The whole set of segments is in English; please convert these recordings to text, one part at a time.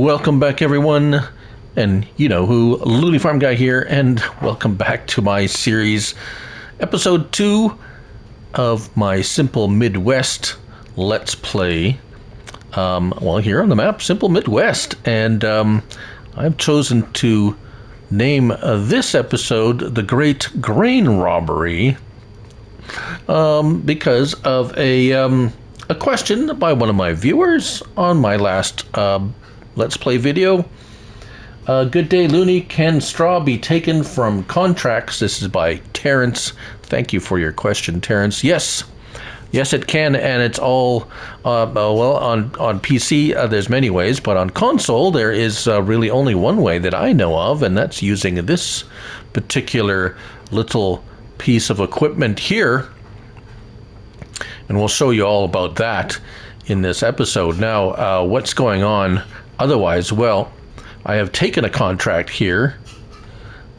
Welcome back, everyone, and you know who, Looney Farm Guy here, and welcome back to my series, episode 2 of my Simple Midwest Let's Play. Well, here on the map, Simple Midwest, and I've chosen to name this episode the Great Grain Robbery because of a question by one of my viewers on my last Let's Play video. Good day, Looney. Can straw be taken from contracts? This is by Terrence. Thank you for your question, Terrence. Yes, it can, and it's all well on PC. There's many ways, but on console there is really only one way that I know of, and that's using this particular little piece of equipment here. And we'll show you all about that in this episode. Now, what's going on otherwise? Well, I have taken a contract here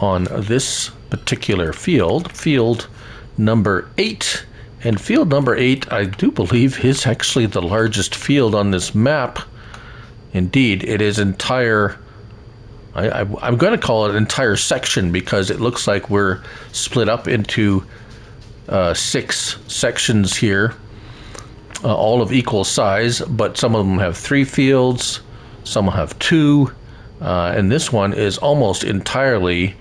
on this particular field number 8. And field number 8, I do believe, is actually the largest field on this map. Indeed, it is entire... I'm going to call it an entire section because it looks like we're split up into 6 sections here, all of equal size, but some of them have 3 fields, some have 2, and this one is almost entirely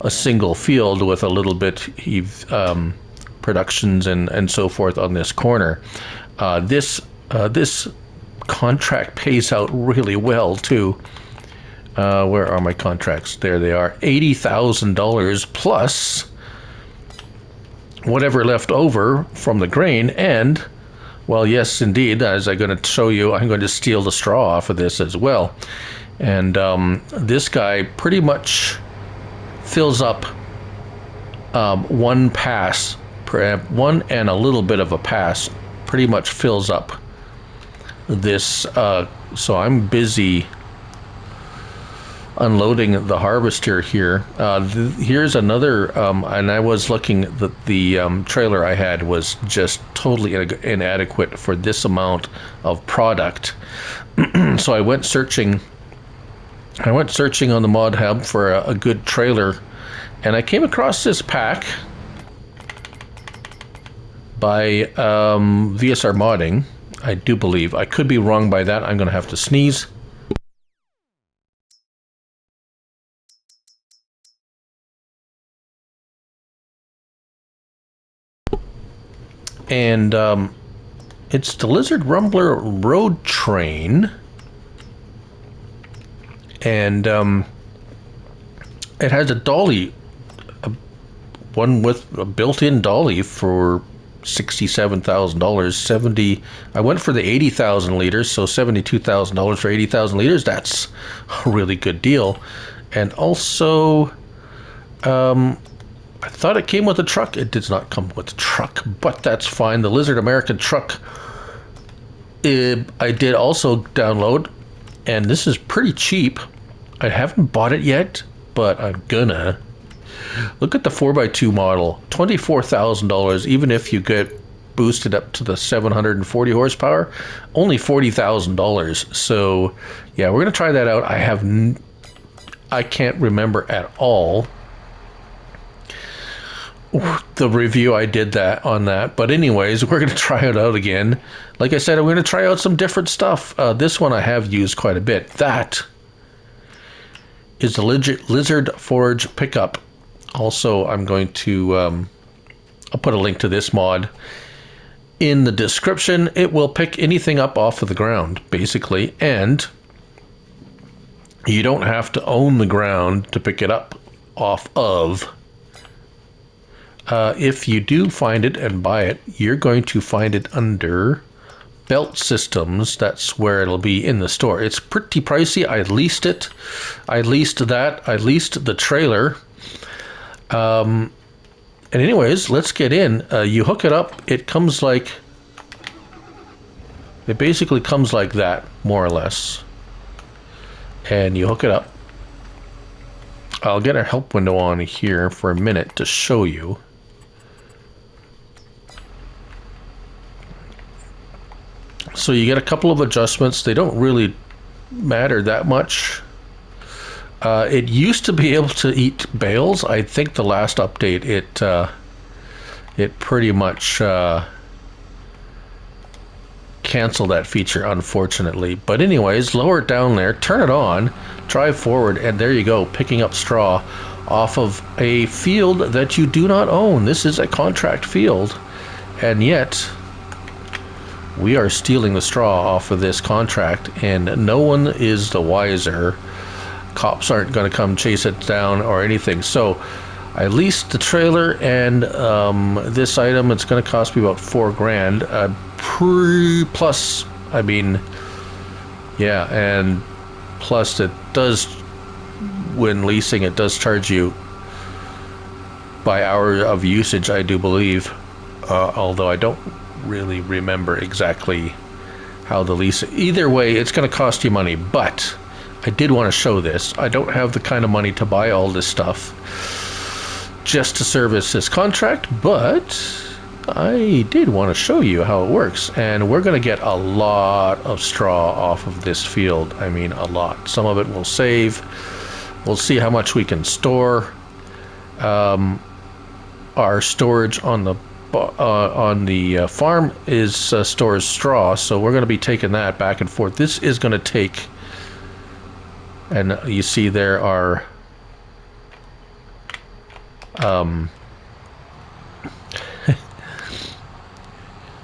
a single field with a little bit of productions and so forth on this corner. This contract pays out really well too. Where are my contracts? There they are. $80,000 plus whatever left over from the grain, and, well, yes, indeed, as I'm going to show you, I'm going to steal the straw off of this as well. And this guy pretty much fills up one pass, one and a little bit of a pass, pretty much fills up this. So I'm busy unloading the harvester here. Here's another, and I was looking that the trailer I had was just totally inadequate for this amount of product. So I went searching on the mod hub for a good trailer, and I came across this pack by VSR Modding, I do believe. I could be wrong by that. I'm going to have to sneeze. And it's the Lizard Rumbler Roadtrain, and it has a dolly, one with a built-in dolly for $67,000. I went for the 80,000 liters, so $72,000 for 80,000 liters. That's a really good deal. And also, I thought it came with a truck. It did not come with a truck, but that's fine. The Lizard American truck, I did also download, and this is pretty cheap. I haven't bought it yet, but I'm gonna. Look at the 4x2 model, $24,000, even if you get boosted up to the 740 horsepower, only $40,000. So, yeah, we're gonna try that out. I can't remember at all the review I did on that, but anyways, we're going to try it out again. Like I said, I'm going to try out some different stuff. This one I have used quite a bit. That is the Lizard Forage pickup. Also, I'm going to I'll put a link to this mod in the description. It will pick anything up off of the ground, basically, and you don't have to own the ground to pick it up off of. If you do find it and buy it, you're going to find it under belt systems. That's where it'll be in the store. It's pretty pricey. I leased it. I leased that. I leased the trailer. And anyways, let's get in. You hook it up. It comes like... It basically comes like that, more or less. And you hook it up. I'll get a help window on here for a minute to show you. So you get a couple of adjustments. They don't really matter that much. It used to be able to eat bales. I think the last update it pretty much canceled that feature, unfortunately. But anyways, lower it down there, turn it on, drive forward, and there you go, picking up straw off of a field that you do not own. This is a contract field, and yet we are stealing the straw off of this contract, and no one is the wiser. Cops aren't going to come chase it down or anything. So I leased the trailer, and this item, it's going to cost me about $4 grand. Plus, I mean, yeah, and plus it does, when leasing, it does charge you by hour of usage, I do believe. Although I don't really remember exactly how the lease. Either way, it's going to cost you money, but I did want to show this. I don't have the kind of money to buy all this stuff just to service this contract, but I did want to show you how it works, and we're going to get a lot of straw off of this field. I mean, a lot. Some of it we'll save. We'll see how much we can store. Our storage on the farm is stores straw, so we're going to be taking that back and forth. This is going to take, and you see there are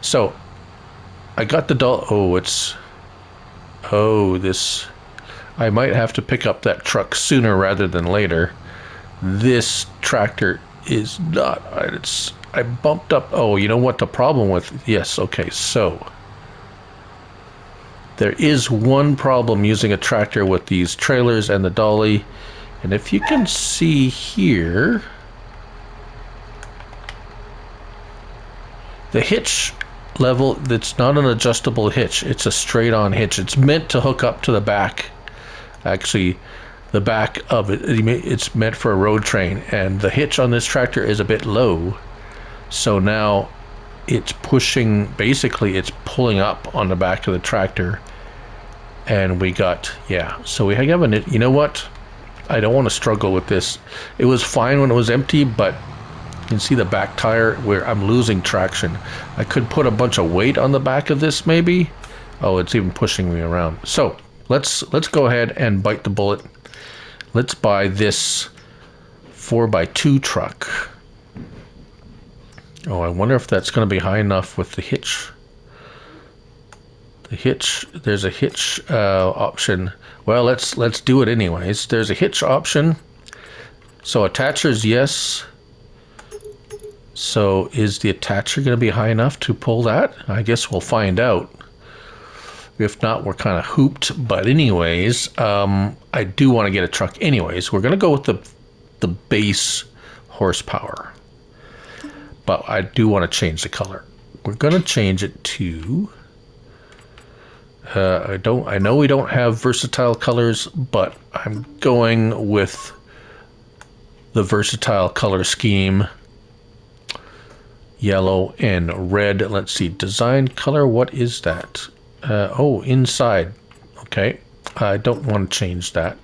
so I got the this, I might have to pick up that truck sooner rather than later. This tractor is not, I bumped up, oh, you know what the problem with, yes, okay, so there is one problem using a tractor with these trailers and the dolly, and if you can see here, the hitch level, that's not an adjustable hitch, it's a straight-on hitch. It's meant to hook up to the back, actually the back of it, it's meant for a Roadtrain, and the hitch on this tractor is a bit low, so now it's pushing, basically it's pulling up on the back of the tractor, and we got, yeah, so we have an, you know what, I don't want to struggle with this. It was fine when it was empty, but you can see the back tire where I'm losing traction. I could put a bunch of weight on the back of this maybe. Oh, it's even pushing me around. So let's go ahead and bite the bullet. Let's buy this 4x2 truck. Oh, I wonder if that's going to be high enough with the hitch. The hitch, there's a hitch option. Well, let's do it anyways. There's a hitch option. So attachers, yes. So is the attacher going to be high enough to pull that? I guess we'll find out. If not, we're kind of hooped. But anyways, I do want to get a truck anyways. We're going to go with the base horsepower. But I do want to change the color. We're going to change it to... I know we don't have versatile colors, but I'm going with the versatile color scheme. Yellow and red. Let's see, design color, what is that? Oh, inside. Okay, I don't want to change that.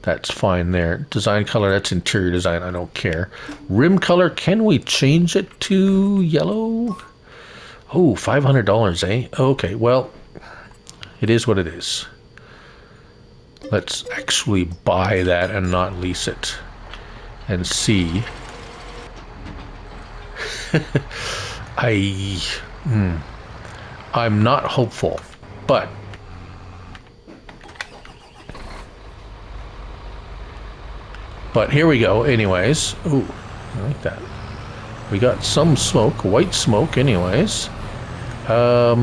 That's fine there. Design color, that's interior design, I don't care. Rim color, can we change it to yellow? Oh, $500, eh? Okay, well, it is what it is. Let's actually buy that and not lease it and see. I'm not hopeful, but here we go anyways. Ooh, I like that. We got some smoke, white smoke anyways. We're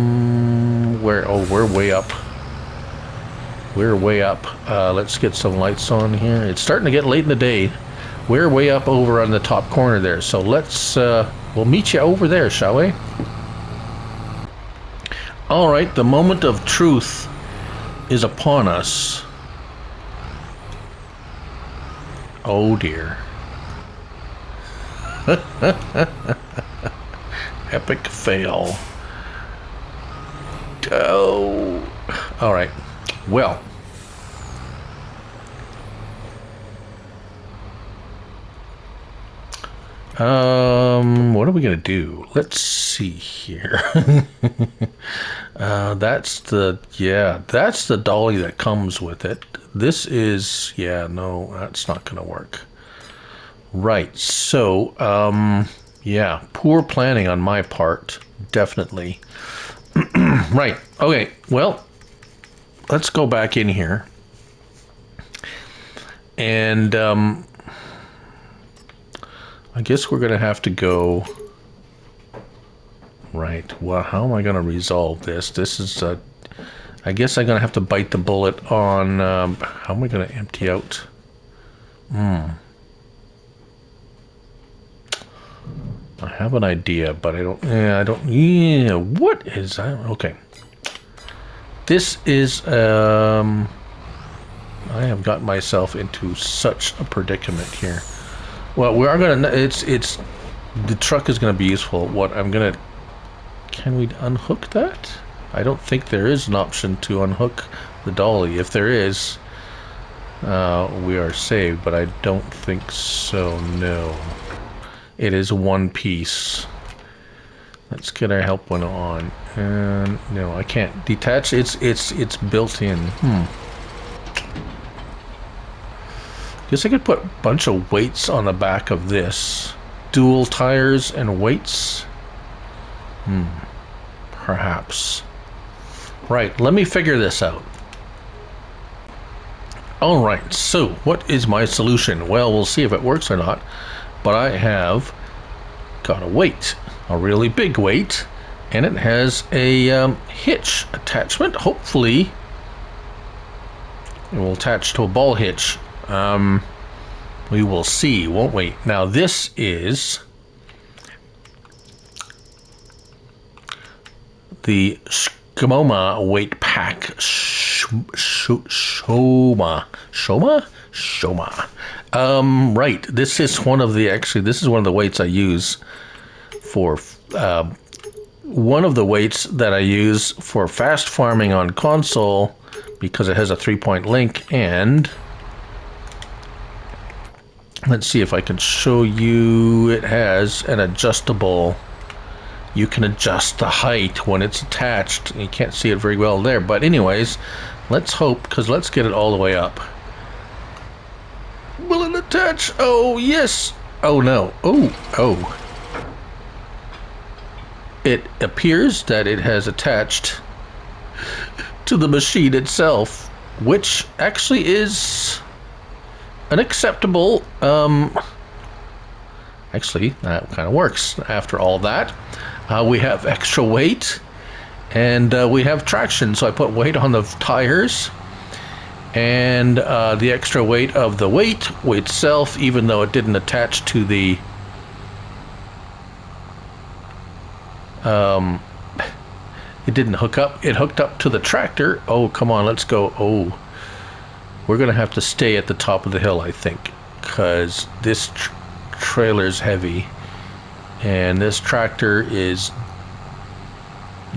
way up. We're way up. Let's get some lights on here. It's starting to get late in the day. We're way up over on the top corner there, so let's we'll meet you over there, shall we? All right, the moment of truth is upon us. Oh dear. Epic fail. Oh, All right. Well. What are we gonna do? Let's see here. That's the dolly that comes with it. This is, yeah, no, that's not gonna work. Right, so, yeah, poor planning on my part, definitely. Right, okay, well, let's go back in here. And, I guess we're gonna have to go... Right, well, how am I gonna resolve this? This is, I guess I'm gonna have to bite the bullet on, how am I gonna empty out? I have an idea, but what is that? Okay. This is, I have got myself into such a predicament here. Well, we are gonna, the truck is gonna be useful. Can we unhook that? I don't think there is an option to unhook the dolly. If there is, we are saved, but I don't think so, no. It is one piece. Let's get our help one on. And no, I can't detach. It's built in. Guess I could put a bunch of weights on the back of this. Dual tires and weights. Perhaps. Right, let me figure this out. Alright, so what is my solution? Well, we'll see if it works or not. But I have got a weight, a really big weight, and it has a hitch attachment. Hopefully, it will attach to a ball hitch. We will see, won't we? Now, this is the Shoma weight pack. Shoma. Right. This is one of the, this is one of the weights I use for, one of the weights that I use for fast farming on console because it has a 3-point link. And let's see if I can show you, it has an adjustable. You can adjust the height when it's attached. You can't see it very well there, but anyways, let's hope, because let's get it all the way up. Will it attach? Oh, yes. Oh, no. Oh. It appears that it has attached to the machine itself, which actually is an acceptable, actually, that kind of works after all that. We have extra weight, and we have traction, so I put weight on the tires, and the extra weight of the weight itself, even though it didn't attach to the it didn't hook up, it hooked up to the tractor. Oh, come on, let's go. Oh, we're gonna have to stay at the top of the hill, I think, because this trailer's heavy. And this tractor is,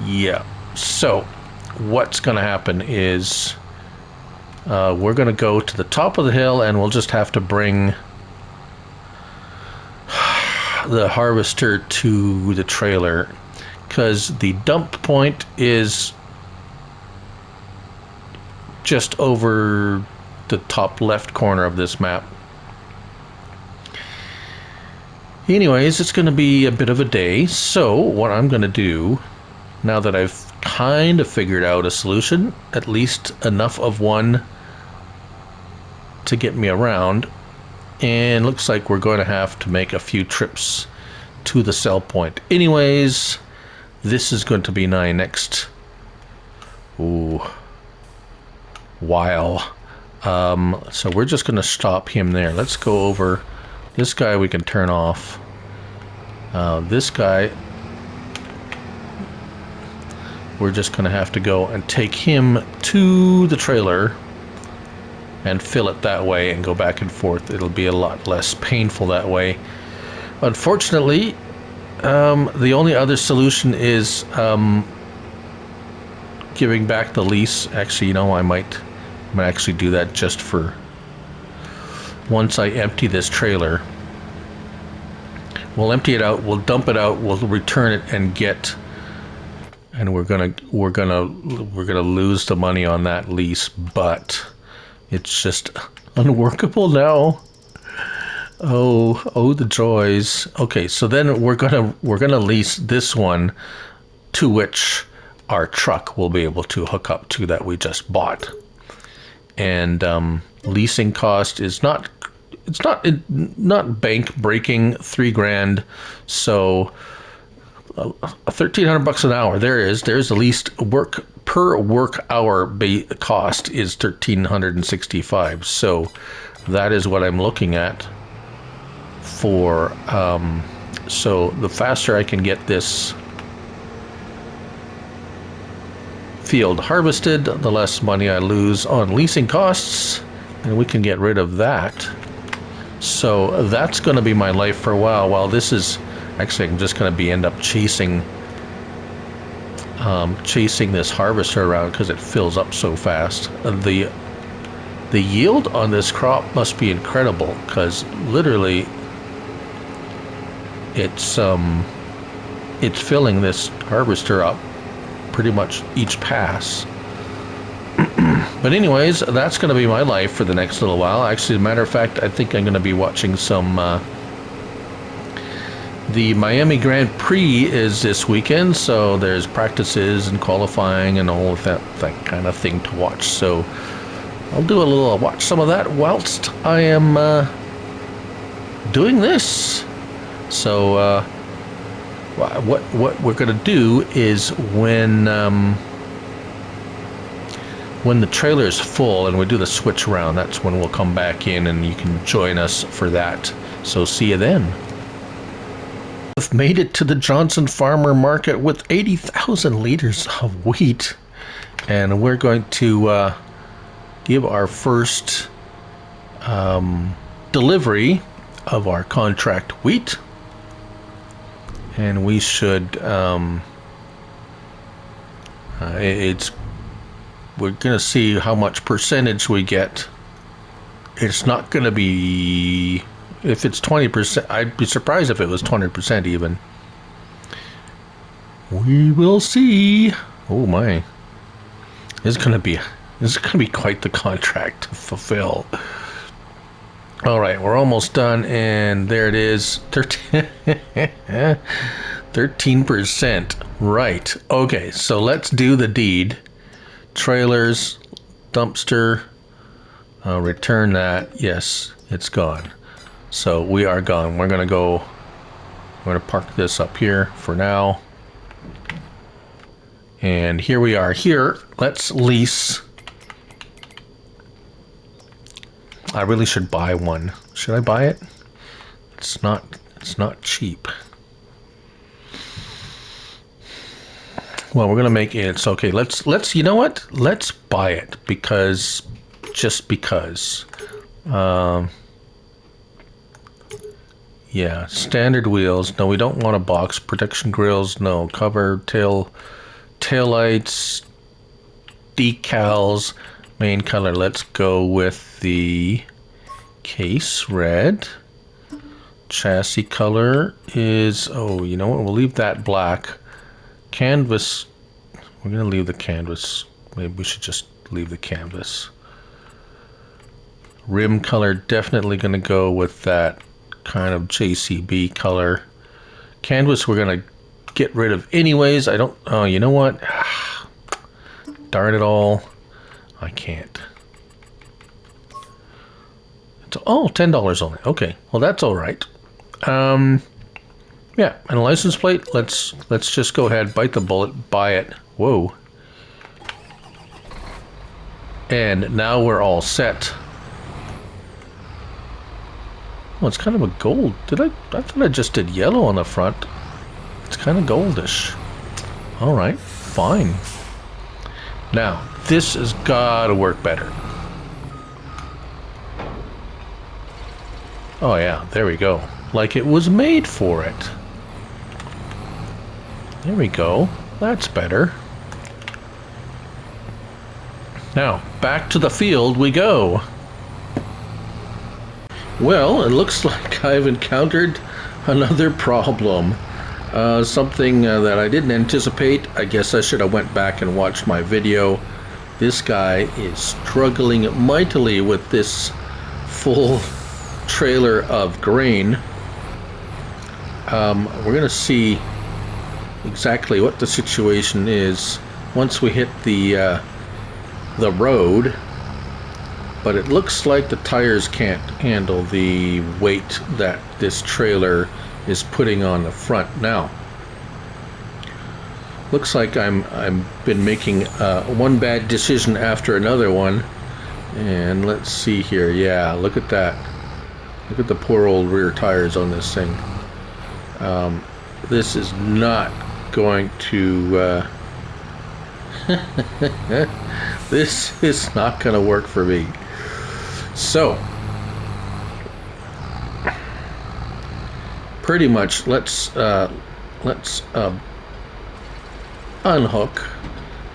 yeah. So what's going to happen is we're going to go to the top of the hill, and we'll just have to bring the harvester to the trailer, because the dump point is just over the top left corner of this map. Anyways, it's going to be a bit of a day, so what I'm going to do, now that I've kind of figured out a solution, at least enough of one to get me around, and looks like we're going to have to make a few trips to the sell point. Anyways, this is going to be my next while. So we're just going to stop him there. Let's go over. This guy we can turn off. This guy, we're just going to have to go and take him to the trailer and fill it that way and go back and forth. It'll be a lot less painful that way. Unfortunately, the only other solution is giving back the lease. Actually, you know, I might actually do that just for once I empty this trailer. We'll empty it out, we'll dump it out, we'll return it and get, and we're gonna lose the money on that lease, but it's just unworkable now. Oh, the joys. Okay, so then we're gonna lease this one, to which our truck will be able to hook up to that we just bought. And leasing cost is not bank breaking, $3,000. So 1,300 bucks an hour. There's the least work per work hour cost is 1,365. So that is what I'm looking at for. So the faster I can get this field harvested, the less money I lose on leasing costs, and we can get rid of that. So that's going to be my life for a while. While this is actually, I'm just going to end up chasing this harvester around because it fills up so fast. The yield on this crop must be incredible, because literally it's filling this harvester up pretty much each pass. But anyways, that's going to be my life for the next little while. Actually, as a matter of fact, I think I'm going to be watching some the Miami Grand Prix is this weekend, so there's practices and qualifying and all of that kind of thing to watch. So I'll watch some of that whilst I am doing this. So what we're going to do is when the trailer is full and we do the switch around, that's when we'll come back in and you can join us for that. So see you then. We've made it to the Johnson Farmer Market with 80,000 liters of wheat, and we're going to give our first delivery of our contract wheat, and we should we're going to see how much percentage we get. It's not going to be, if it's 20%, I'd be surprised if it was 20% even. We will see. Oh my. This is going to be quite the contract to fulfill. All right, we're almost done, and there it is. 13%. Right. Okay, so let's do the deed. Trailers, dumpster, return that. Yes, it's gone. So we are gone. We're going to park this up here for now. And here we are. Here, let's lease. I really should buy one. Should I buy it? It's not cheap. Well, we're gonna make it. It's okay. Let's. You know what? Let's buy it just because. Yeah, standard wheels. No, we don't want a box. Protection grills. No. Cover, tail lights, decals. Main color. Let's go with the case red. Chassis color is. Oh, you know what? We'll leave that black. Canvas, we're going to leave the canvas. Maybe we should just leave the canvas. Rim color, definitely going to go with that kind of JCB color. Canvas we're going to get rid of anyways. Oh, you know what? Darn it all. I can't. It's, oh, $10 only. Okay, well that's all right. Yeah, and a license plate, let's just go ahead, bite the bullet, buy it. Whoa. And now we're all set. Oh, it's kind of a gold. I thought I just did yellow on the front. It's kind of goldish. All right, fine. Now, this has got to work better. Oh yeah, there we go. Like it was made for it. There we go. That's better. Now, back to the field we go. Well, it looks like I've encountered another problem. Something that I didn't anticipate. I guess I should have went back and watched my video. This guy is struggling mightily with this full trailer of grain. We're going to see exactly what the situation is once we hit the road, but it looks like the tires can't handle the weight that this trailer is putting on the front. Now, looks like I'm been making one bad decision after another one, and let's see here. Yeah, look at that. Look at the poor old rear tires on this thing. This is not going to this is not going to work for me. So pretty much let's unhook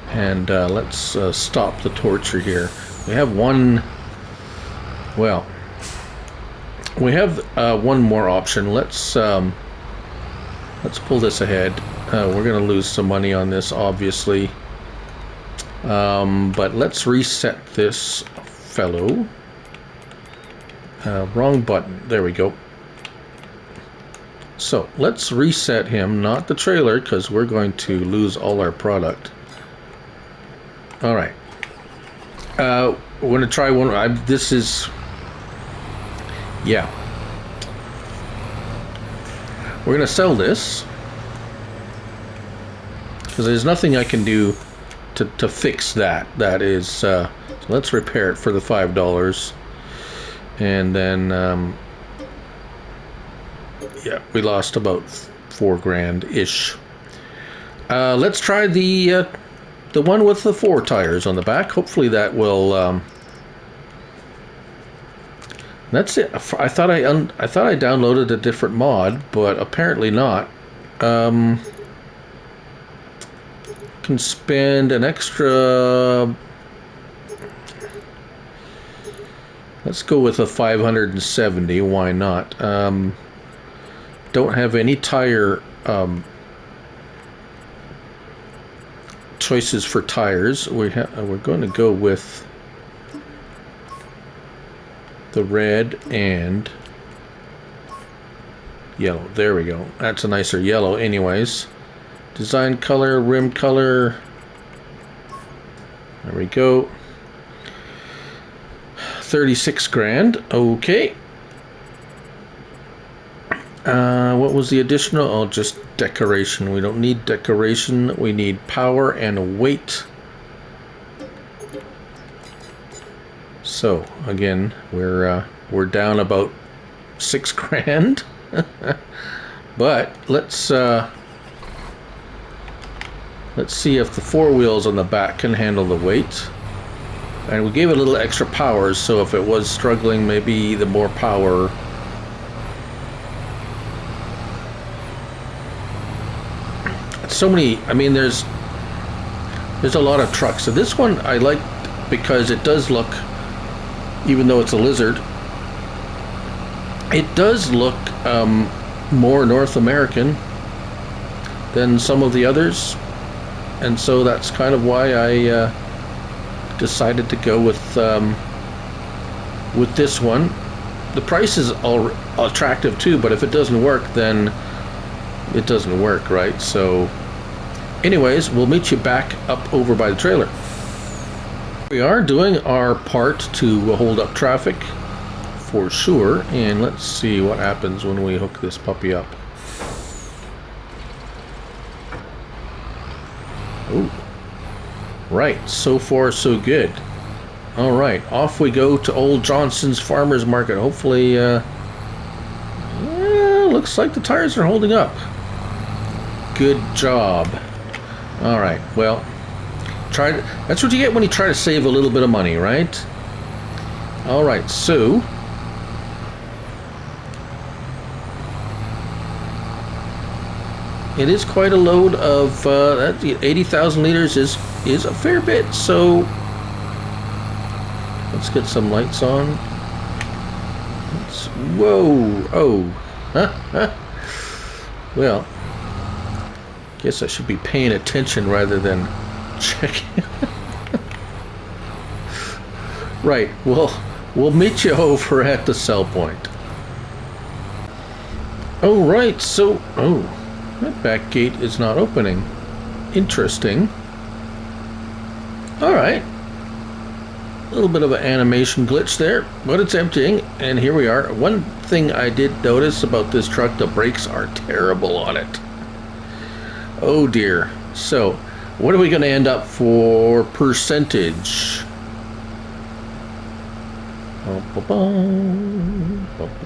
and let's stop the torture here. We have one, well, we have one more option. Let's pull this ahead. We're gonna lose some money on this, obviously, but let's reset this fellow. Wrong button. There we go. So let's reset him, not the trailer, because we're going to lose all our product. All right. We're going to try one. This is, yeah. We're going to sell this because there's nothing I can do to fix that. That is, so let's repair it for the $5, and then. Yeah, we lost about $4 grand ish. Let's try the one with the 4 tires on the back. Hopefully that will. That's it. I thought I downloaded a different mod, but apparently not. Can spend an extra. Let's go with a 570. Why not? Don't have any tire choices for tires. We're going to go with the red and yellow. There we go. That's a nicer yellow anyways. Design color, rim color. There we go. 36 grand. Okay. What was the additional? Oh, just decoration. We don't need decoration. We need power and weight. So again, we're down about 6 grand. But let's see if the 4 wheels on the back can handle the weight. And we gave it a little extra power, so if it was struggling, maybe the more power. So many, I mean, there's a lot of trucks. So this one I like because it does look, even though it's a lizard, it does look more North American than some of the others, and so that's kind of why I decided to go with this one. The price is all attractive too, but if it doesn't work, then it doesn't work, right? So anyways, we'll meet you back up over by the trailer. We are doing our part to hold up traffic for sure, and let's see what happens when we hook this puppy up. Ooh. Right, so far so good. All right, off we go to Old Johnson's Farmers Market. Hopefully, yeah, looks like the tires are holding up. Good job. All right, well, that's what you get when you try to save a little bit of money, right? All right, so it is quite a load of 80,000 liters is a fair bit. So let's get some lights on. Whoa! Oh! Huh? Well, guess I should be paying attention rather than checking. Right. We'll meet you over at the sell point. Oh, right. So, that back gate is not opening. Interesting. All right. A little bit of an animation glitch there, but it's emptying, and here we are. One thing I did notice about this truck, the brakes are terrible on it. Oh dear. So, what are we going to end up for percentage?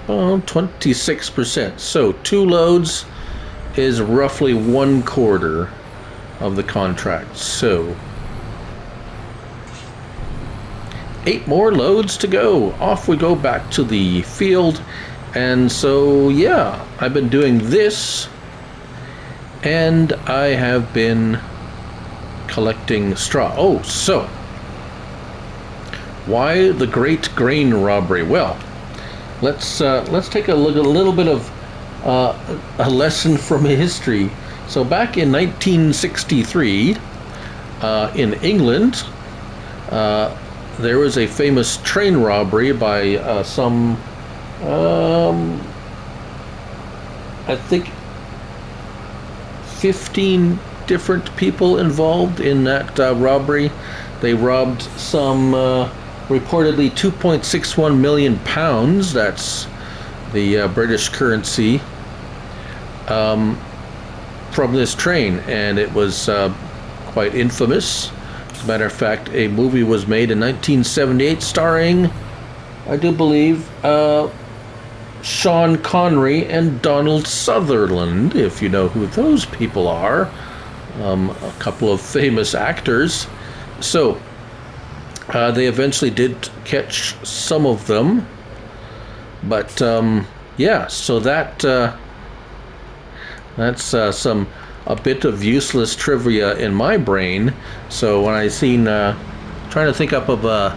26%. So, 2 loads is roughly 1/4 of the contract. So, 8 more loads to go. Off we go back to the field. And so, yeah, I've been doing this, and I have been collecting straw. Oh, so why the Great Grain Robbery? Well, let's take a look at a little bit of a lesson from history. So back in 1963, in England, there was a famous train robbery by some, I think, 15 different people involved in that robbery. They robbed some, reportedly 2.61 million pounds, that's the British currency, from this train, and it was quite infamous. As a matter of fact, a movie was made in 1978 starring, I do believe, Sean Connery and Donald Sutherland, if you know who those people are. A couple of famous actors. So, they eventually did catch some of them. But, yeah, so that's a bit of useless trivia in my brain. So when I seen, trying to think up of a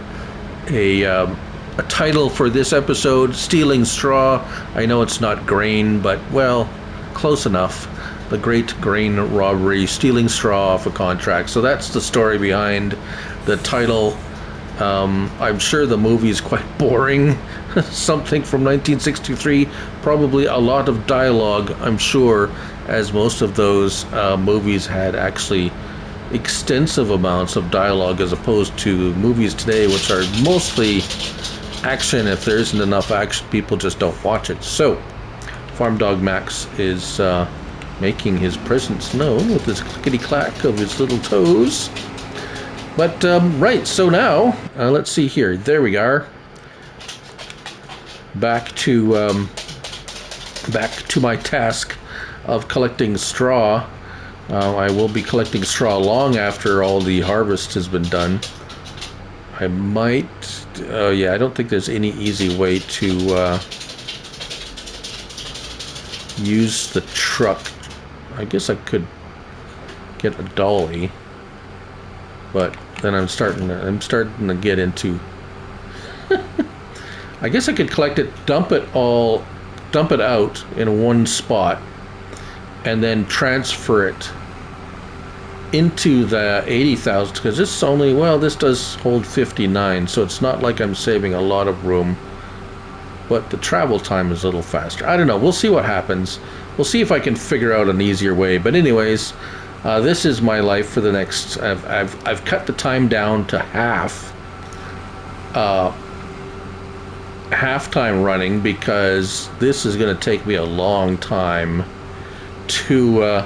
title for this episode, Stealing Straw. I know it's not grain, but, well, close enough. The Great Grain Robbery, stealing straw off a contract. So that's the story behind the title. I'm sure the movie is quite boring. Something from 1963, probably a lot of dialogue, I'm sure, as most of those movies had actually extensive amounts of dialogue, as opposed to movies today, which are mostly action. If there isn't enough action, people just don't watch it. So, Farm Dog Max is making his presence known with his clickety-clack of his little toes. But, right, so now, let's see here. There we are. Back to my task of collecting straw. I will be collecting straw long after all the harvest has been done. I might, yeah, I don't think there's any easy way to use the truck. I guess I could get a dolly, but then I'm starting to get into. I guess I could collect it, dump it out in one spot, and then transfer it into the 80,000, because this only, well, this does hold 59, so it's not like I'm saving a lot of room, but the travel time is a little faster. I don't know, we'll see what happens. We'll see if I can figure out an easier way. But anyways, this is my life for the next, I've cut the time down to half time running, because this is going to take me a long time to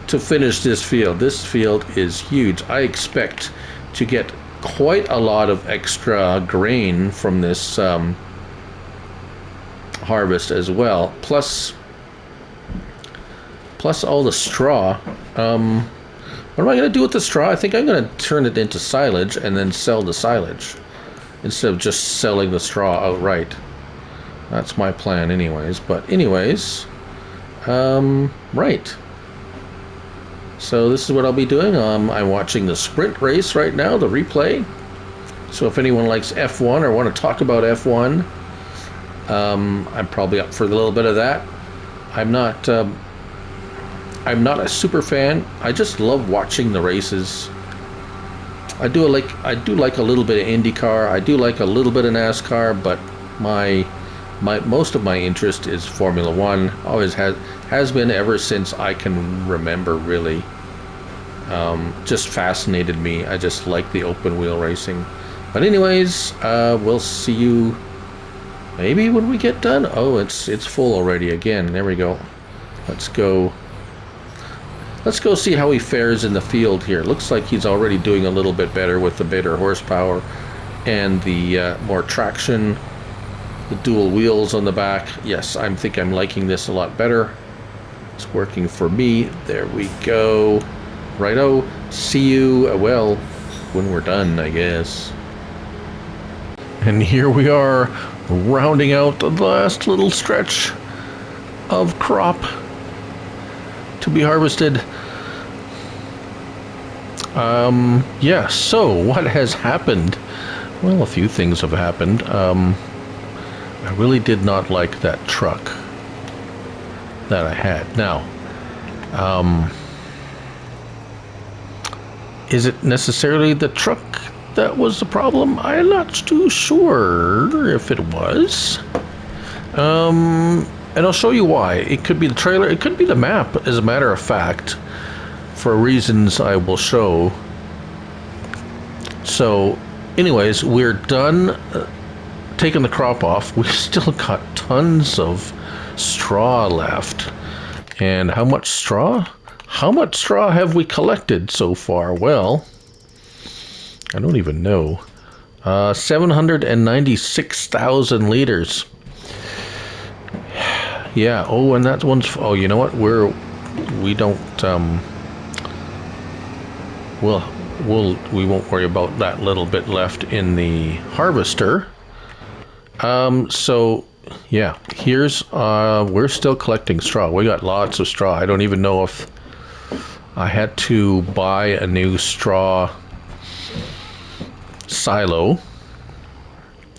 finish this field. This field is huge. I expect to get quite a lot of extra grain from this harvest as well, plus all the straw. What am I going to do with the straw? I think I'm going to turn it into silage and then sell the silage instead of just selling the straw outright. That's my plan anyways. But anyways, right. So this is what I'll be doing. I'm watching the sprint race right now, the replay. So if anyone likes F1 or want to talk about F1, I'm probably up for a little bit of that. I'm not a super fan. I just love watching the races. I do like a little bit of IndyCar. I do like a little bit of NASCAR, but my most of my interest is Formula One. Always has been ever since I can remember, really. Just fascinated me. I just like the open wheel racing. But anyways, we'll see you maybe when we get done. Oh, it's full already again. There we go. Let's go see how he fares in the field here. Looks like he's already doing a little bit better with the better horsepower and the more traction, the dual wheels on the back. Yes, I think I'm liking this a lot better. It's working for me. There we go. Righto. See you, well, when we're done, I guess. And here we are, rounding out the last little stretch of crop to be harvested. Yeah, so what has happened? Well, a few things have happened. I really did not like that truck that I had. Now, is it necessarily the truck that was the problem? I'm not too sure if it was. And I'll show you why. It could be the trailer, it could be the map, as a matter of fact, for reasons I will show. So, anyways, we're done taking the crop off. We've still got tons of straw left. And how much straw? How much straw have we collected so far? Well, I don't even know. 796,000 liters. Yeah. Oh, and that one's. Oh, you know what? We don't. We won't worry about that little bit left in the harvester. So yeah, here's we're still collecting straw. We got lots of straw. I don't even know if I had to buy a new straw silo,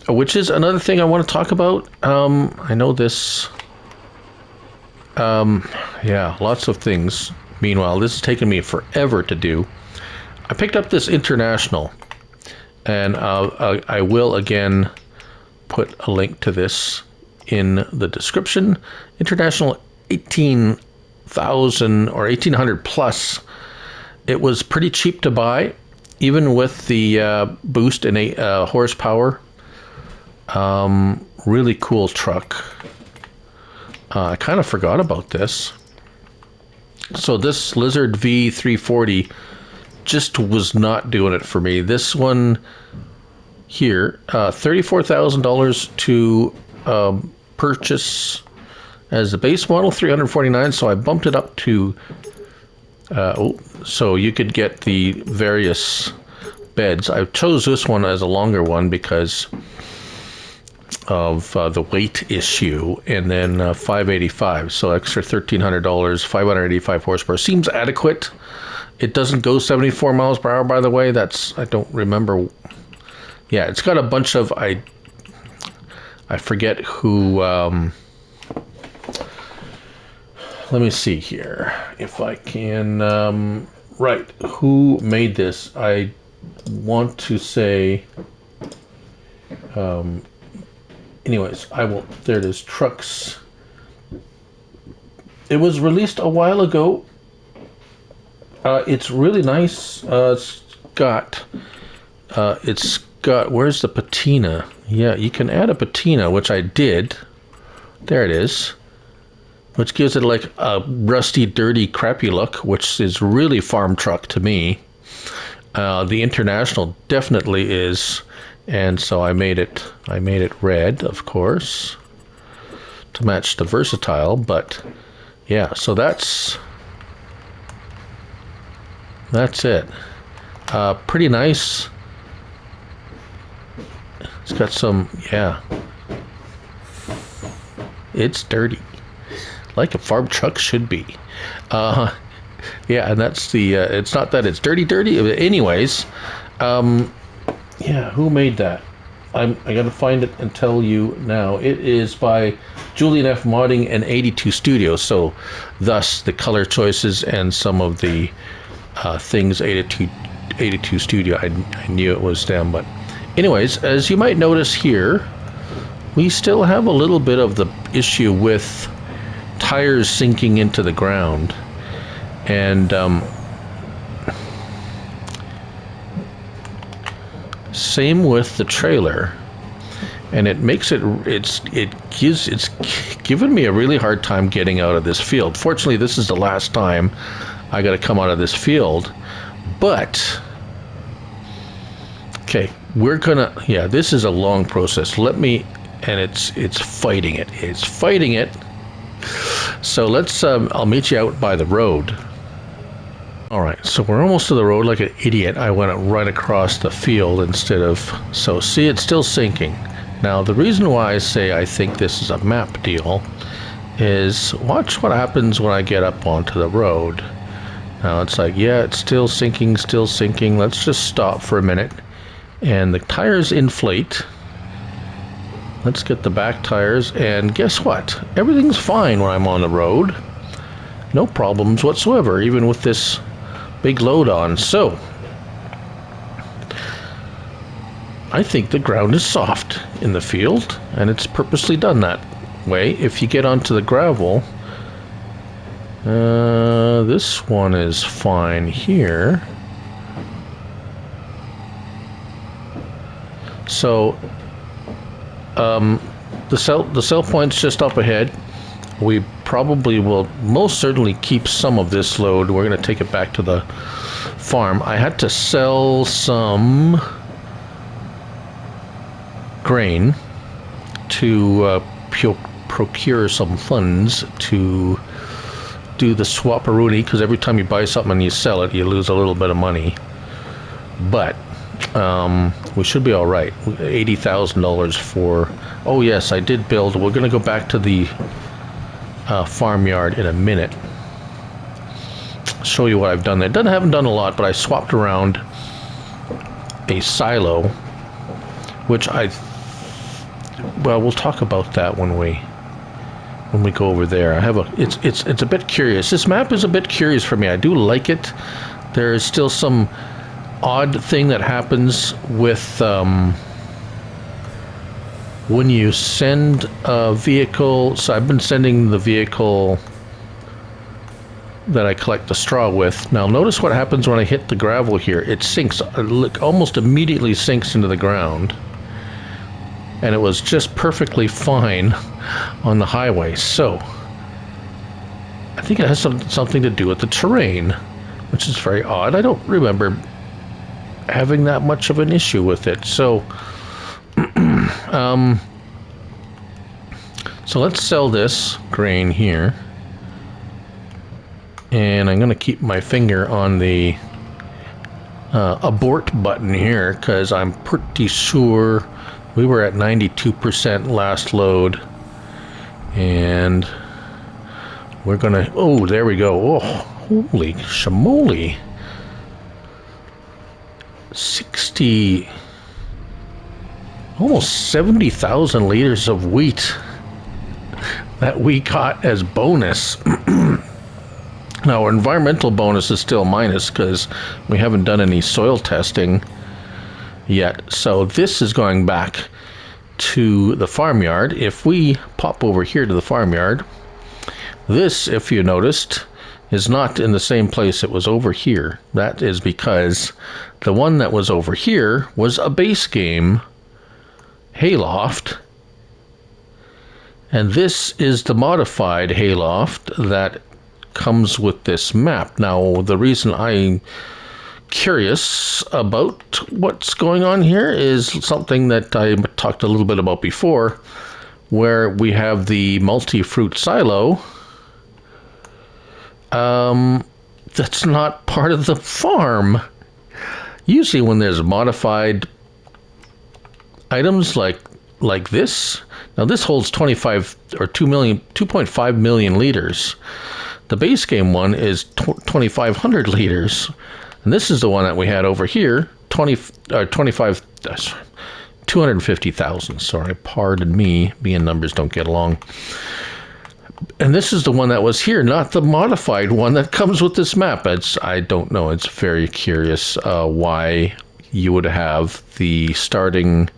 which is another thing I want to talk about. I know this. Yeah, lots of things. Meanwhile, this has taken me forever to do. I picked up this International, and I will again put a link to this in the description. International 18,000 or 1,800 plus. It was pretty cheap to buy, even with the boost in horsepower. Really cool truck. I kind of forgot about this. So this Lizard V340 just was not doing it for me. This one here, $34,000 to purchase as the base model, $349. So I bumped it up to. So you could get the various beds. I chose this one as a longer one because of the weight issue, and then 585, so extra $1,300, 585 horsepower seems adequate. It doesn't go 74 miles per hour, by the way. That's, I don't remember. Yeah, it's got a bunch of, I forget who, let me see here if I can, right, who made this. I want to say, anyways, I will, there it is, trucks. It was released a while ago. It's really nice. It's got, where's the patina? Yeah, you can add a patina, which I did. There it is. Which gives it like a rusty, dirty, crappy look, which is really farm truck to me. The International definitely is. And so I made it red, of course, to match the Versatile. But yeah, so that's it. Pretty nice. It's got some, yeah. It's dirty, like a farm truck should be. Yeah, and that's the. It's not that it's dirty. Anyways. Yeah, who made that? I gotta find it and tell you now. It is by Julian F Modding and 82 Studios. So, thus the color choices and some of the things 82 Studio. I knew it was them, but anyways, as you might notice here, we still have a little bit of the issue with tires sinking into the ground, and same with the trailer, and it makes it's given me a really hard time getting out of this field. Fortunately, this is the last time I got to come out of this field, but okay, we're gonna, yeah, this is a long process. And it's fighting it. It's fighting it. So let's I'll meet you out by the road. All right, so we're almost to the road. Like an idiot, I went right across the field instead of, so see, it's still sinking. Now, the reason why I say I think this is a map deal is watch what happens when I get up onto the road. Now, it's like, yeah, it's still sinking, still sinking. Let's just stop for a minute. And the tires inflate. Let's get the back tires, and guess what? Everything's fine when I'm on the road. No problems whatsoever, even with this big load on. So, I think the ground is soft in the field, and it's purposely done that way. If you get onto the gravel, this one is fine here. So, the sell point's just up ahead. We probably will most certainly keep some of this load. We're going to take it back to the farm. I had to sell some grain to procure some funds to do the swapperoonie, because every time you buy something and you sell it, you lose a little bit of money. But we should be all right. $80,000 for, oh yes, I did build. We're going to go back to the farmyard in a minute. Show you what I've done there. Haven't done a lot, but I swapped around a silo, which well, we'll talk about that when we go over there. I have it's a bit curious. This map is a bit curious for me. I do like it. There is still some odd thing that happens with when you send a vehicle. So I've been sending the vehicle that I collect the straw with. Now notice what happens when I hit the gravel here. It sinks, almost immediately sinks into the ground, and it was just perfectly fine on the highway. So I think it has something to do with the terrain, which is very odd. I don't remember having that much of an issue with it. So so let's sell this grain here, and I'm going to keep my finger on the abort button here, because I'm pretty sure we were at 92% last load, and we're gonna, oh, there we go. Oh, holy shamoly. 60, almost 70,000 liters of wheat that we got as bonus. Now, our environmental bonus is still minus because we haven't done any soil testing yet. So this is going back to the farmyard. If we pop over here to the farmyard, this, if you noticed, is not in the same place it was over here. That is because the one that was over here was a base game hayloft, and this is the modified hayloft that comes with this map. Now, the reason I'm curious about what's going on here is something that I talked a little bit about before, where we have the multi-fruit silo. That's not part of the farm. Usually when there's modified items like this, now this holds 25 or 2.5 million liters. The base game one is 2,500 liters, and this is the one that we had over here, 250,000. Sorry, pardon me, me and numbers don't get along. And this is the one that was here, not the modified one that comes with this map. I don't know. It's very curious why you would have the starting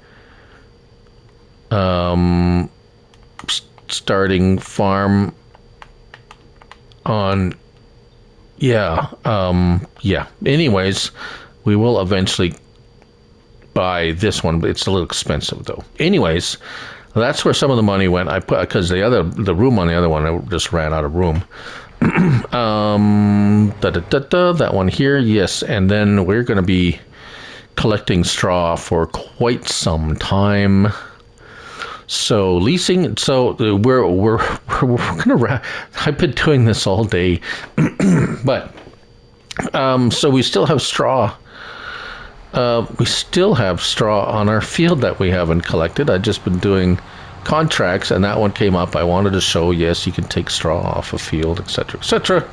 farm on. Yeah. Anyways, we will eventually buy this one, but it's a little expensive though. Anyways, that's where some of the money went. I put, because the room on the other one, I just ran out of room. That one here, yes. And then we're going to be collecting straw for quite some time. So leasing. So we're gonna. I've been doing this all day, but so we still have straw. We still have straw on our field that we haven't collected. I've just been doing contracts, and that one came up. I wanted to show, yes, you can take straw off a field, etc., etc.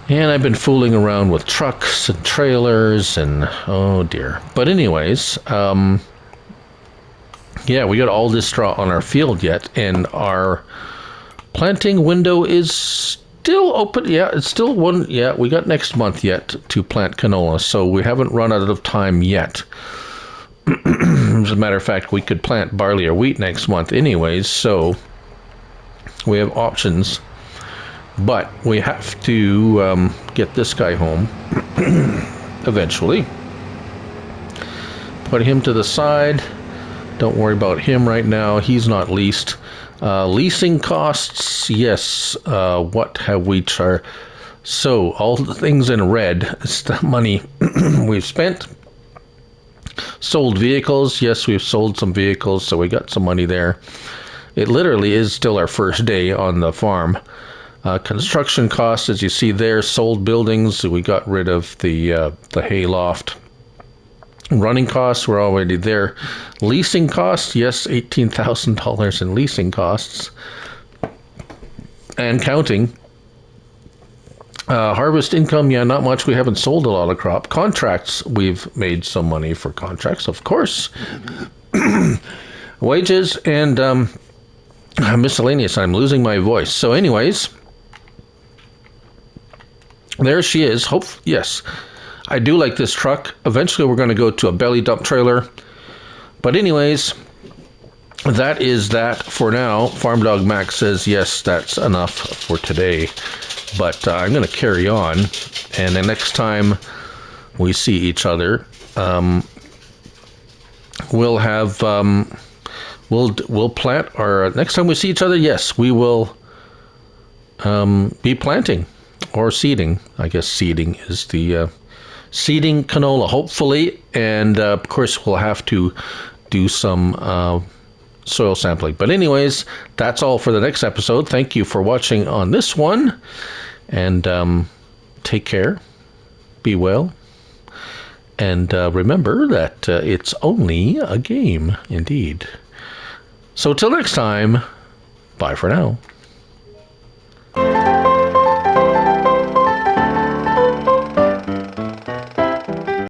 And I've been fooling around with trucks and trailers, and oh dear. But anyways, yeah, we got all this straw on our field yet, and our planting window is still open. Yeah, it's still one. Yeah, we got next month yet to plant canola, so we haven't run out of time yet. As a matter of fact, we could plant barley or wheat next month anyways, so we have options. But we have to get this guy home eventually. Put him to the side. Don't worry about him right now. He's not leased. Leasing costs, yes. What have we charged? So all the things in red is the money we've spent. Sold vehicles, yes, we've sold some vehicles, so we got some money there. It literally is still our first day on the farm. Construction costs, as you see there, sold buildings. We got rid of the hay loft. Running costs were already there. Leasing costs, yes, $18,000 in leasing costs. And counting. Harvest income, yeah, not much. We haven't sold a lot of crop. Contracts, we've made some money for contracts, of course. Wages and miscellaneous. I'm losing my voice. So anyways, there she is. Yes. I do like this truck. Eventually we're going to go to a belly dump trailer. But anyways, that is that for now. Farm Dog Max says, yes, that's enough for today. But I'm going to carry on. And the next time we see each other, we'll have, we'll plant our, next time we see each other, yes, we will be planting or seeding. I guess seeding is the, seeding canola, hopefully, and of course we'll have to do some soil sampling. But anyways, that's all for the next episode. Thank you for watching on this one, and take care, be well, and remember that it's only a game, indeed. So till next time, bye for now.